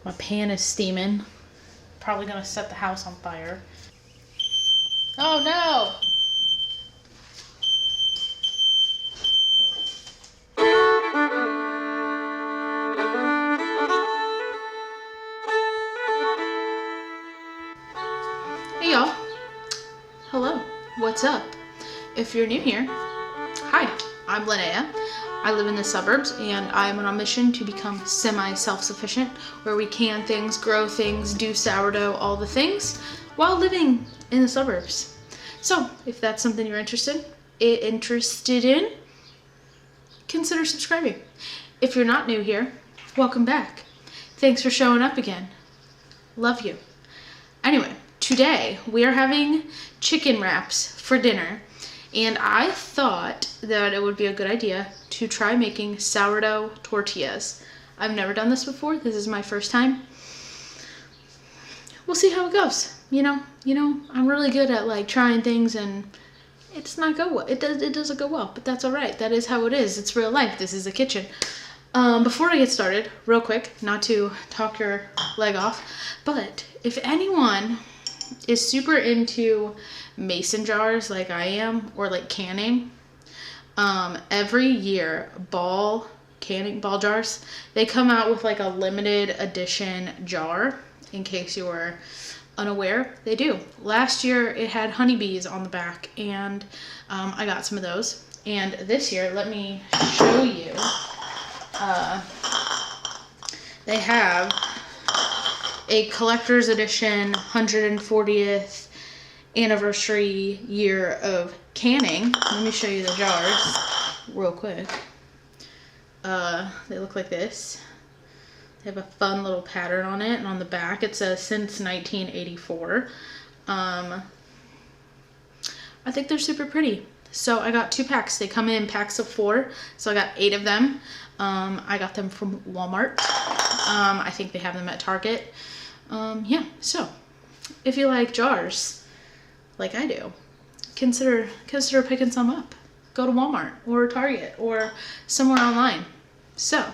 My pan is steaming. Probably gonna set the house on fire. Oh no! Hey y'all. Hello. What's up? If you're new here, hi, I'm Linnea. I live in the suburbs and I'm on a mission to become semi-self-sufficient, where we can things, grow things, do sourdough, all the things, while living in the suburbs. So if that's something you're interested in, consider subscribing. If you're not new here, welcome back. Thanks for showing up again. Love you. Anyway, today we are having chicken wraps for dinner, and I thought that it would be a good idea to try making sourdough tortillas. I've never done this before. This is my first time. We'll see how it goes. You know, I'm really good at like trying things and it's not go well. It doesn't go well, but that's all right. That is how it is. It's real life. This is a kitchen. Before I get started, real quick, not to talk your leg off, but if anyone is super into mason jars like I am, or like canning, every year ball jars, they come out with like a limited edition jar. In case you were unaware, they do. Last year it had honeybees on the back, and I got some of those. And this year, let me show you, they have a collector's edition 140th anniversary year of canning. Let me show you the jars real quick. They look like this. They have a fun little pattern on it, and on the back it says since 1984. I think they're super pretty. So I got 2 packs. They come in packs of 4, so I got 8 of them. I got them from Walmart. I think they have them at Target. Yeah, so if you like jars like I do, consider picking some up. Go to Walmart or Target or somewhere online. So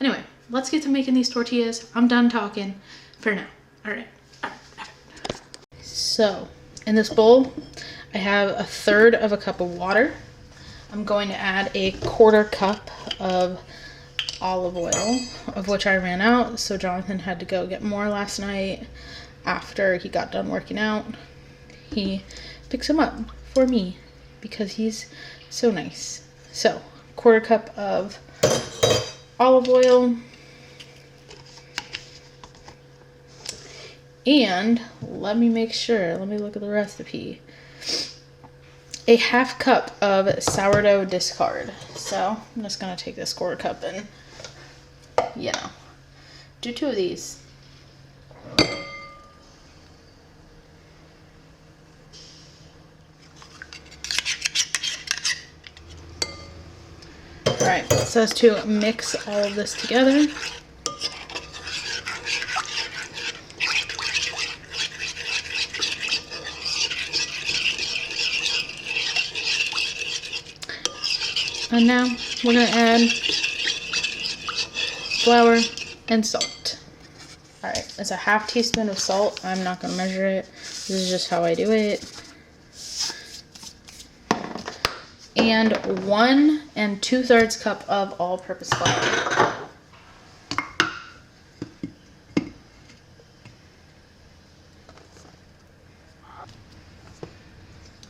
anyway, let's get to making these tortillas. I'm done talking for now. All right. So in this bowl, I have 1/3 of a cup of water. I'm going to add a 1/4 cup of olive oil, of which I ran out, so Jonathan had to go get more last night after he got done working out. He picks them up for me because he's so nice. So 1/4 cup of olive oil, and let me look at the recipe. A 1/2 cup of sourdough discard. So I'm just gonna take this 1/4 cup and, do 2 of these. All right, it says to mix all of this together. And now we're going to add flour and salt. All right, it's a 1/2 teaspoon of salt. I'm not going to measure it. This is just how I do it. And 1 2/3 cup of all-purpose flour.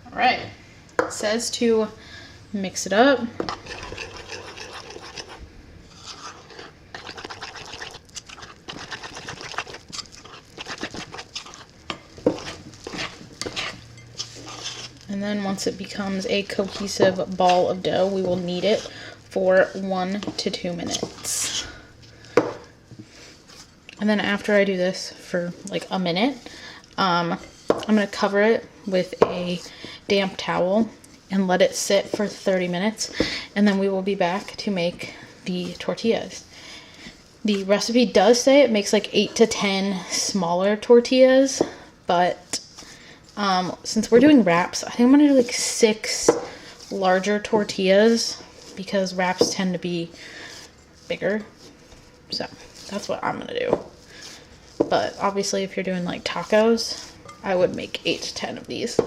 All right, it says to mix it up. And then once it becomes a cohesive ball of dough, we will knead it for 1 to 2 minutes. And then after I do this for like a minute, I'm going to cover it with a damp towel and let it sit for 30 minutes, and then we will be back to make the tortillas. The recipe does say it makes like 8 to 10 smaller tortillas, but since we're doing wraps, I think I'm gonna do like 6 larger tortillas because wraps tend to be bigger. So that's what I'm gonna do. But obviously if you're doing like tacos, I would make 8 to 10 of these.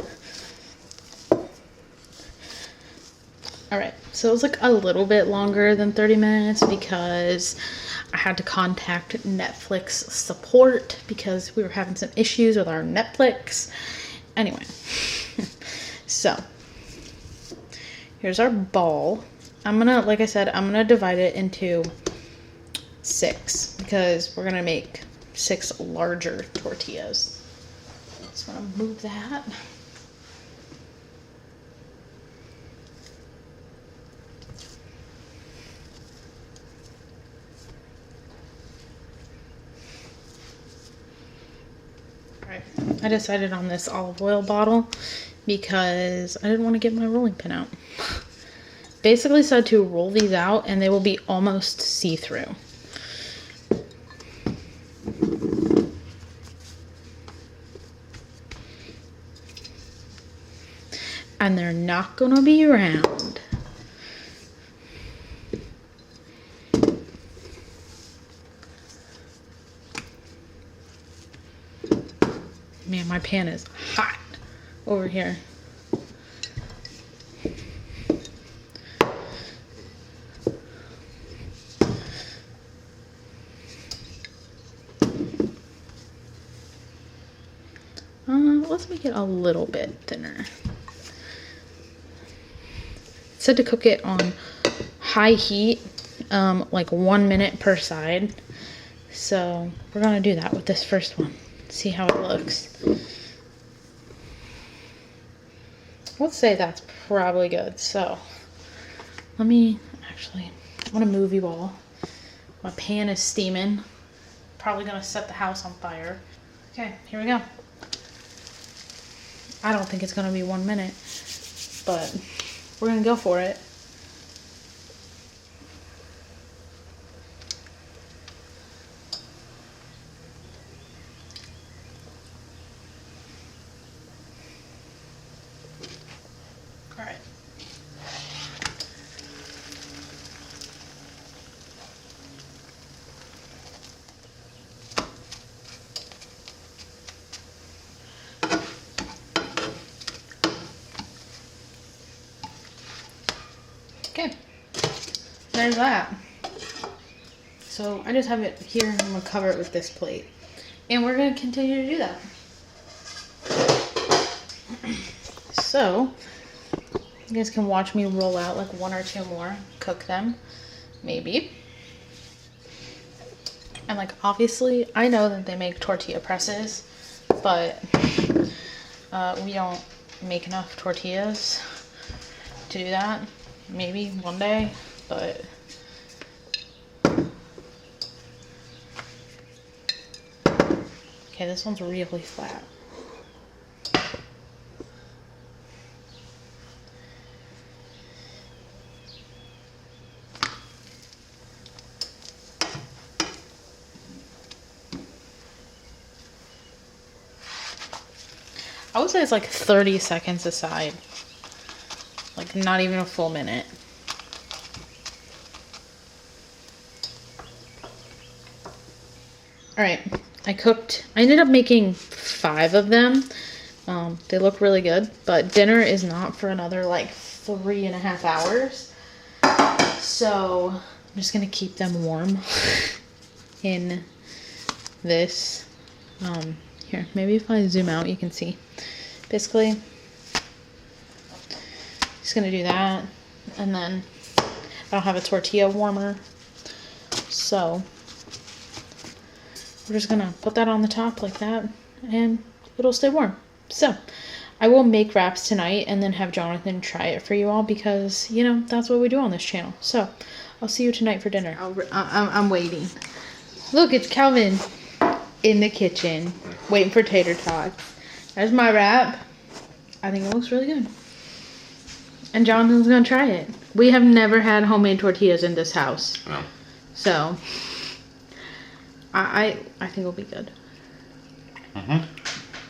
Alright, so it was like a little bit longer than 30 minutes because I had to contact Netflix support because we were having some issues with our Netflix. Anyway, so here's our ball. I'm gonna, like I said, I'm gonna divide it into 6 because we're gonna make 6 larger tortillas. Just wanna move that. Alright, I decided on this olive oil bottle because I didn't want to get my rolling pin out. Basically said to roll these out and they will be almost see-through. And they're not gonna be round. Man, my pan is hot over here. Let's make it a little bit thinner. It said to cook it on high heat, like 1 minute per side. So we're gonna do that with this first one. See how it looks. Let's say that's probably good. So let me actually, I'm gonna move you all. My pan is steaming. Probably gonna set the house on fire. Okay, here we go. I don't think it's gonna be 1 minute, but we're gonna go for it. All right. Okay, there's that. So I just have it here and I'm gonna cover it with this plate. And we're gonna continue to do that. So, you guys can watch me roll out like 1 or 2 more, cook them, maybe. And like obviously, I know that they make tortilla presses, but we don't make enough tortillas to do that. Maybe one day, but okay, this one's really flat. I would say it's like 30 seconds aside. Like not even a full minute. Alright, I ended up making 5 of them. They look really good, but dinner is not for another like 3.5 hours. So I'm just gonna keep them warm in this. Here, maybe if I zoom out you can see. Basically, just gonna do that, and then I don't have a tortilla warmer, so we're just gonna put that on the top like that, and it'll stay warm. So I will make wraps tonight and then have Jonathan try it for you all because, you know, that's what we do on this channel. So I'll see you tonight for dinner. I'm waiting. Look, it's Calvin in the kitchen waiting for tater tots. There's my wrap. I think it looks really good. And Jonathan's gonna try it. We have never had homemade tortillas in this house. No. So I think it'll be good.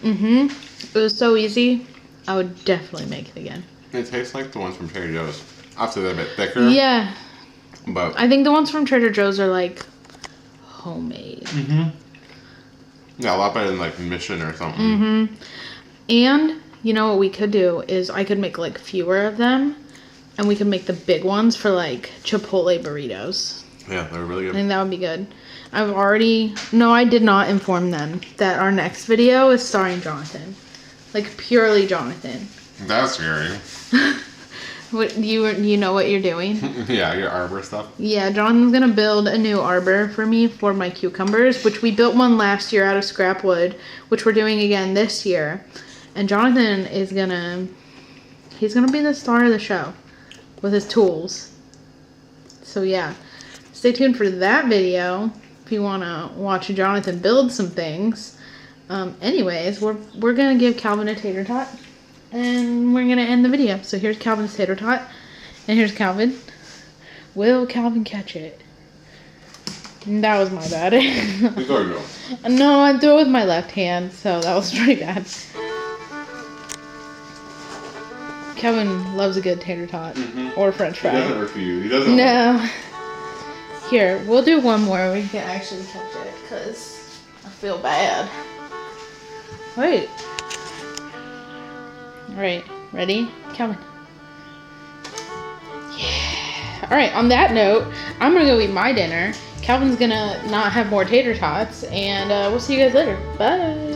It was so easy. I would definitely make it again. It tastes like the ones from Trader Joe's. Obviously they're a bit thicker. Yeah. But I think the ones from Trader Joe's are like homemade. Yeah, a lot better than like Mission or something. Mm-hmm. And you know what we could do is I could make like fewer of them, and we could make the big ones for like Chipotle burritos. Yeah, they're really I good. think that would be good. I did not inform them that our next video is starring Jonathan. Like purely Jonathan. That's scary. What you know what you're doing? Yeah, your arbor stuff. Yeah, Jonathan's gonna build a new arbor for me for my cucumbers, which we built one last year out of scrap wood, which we're doing again this year. And Jonathan is he's gonna be the star of the show with his tools. So yeah, stay tuned for that video if you wanna watch Jonathan build some things. Anyways, we're gonna give Calvin a tater tot, and we're gonna end the video. So here's Calvin's tater tot, and here's Calvin. Will Calvin catch it? That was my bad. We go. No, I threw it with my left hand, so that was pretty bad. Calvin loves a good tater tot or French fry. He doesn't refuse. He doesn't. No. Here, we'll do one more. We can actually catch it because I feel bad. Wait. Alright, ready? Calvin. Yeah. Alright, on that note, I'm gonna go eat my dinner. Calvin's gonna not have more tater tots, and we'll see you guys later. Bye.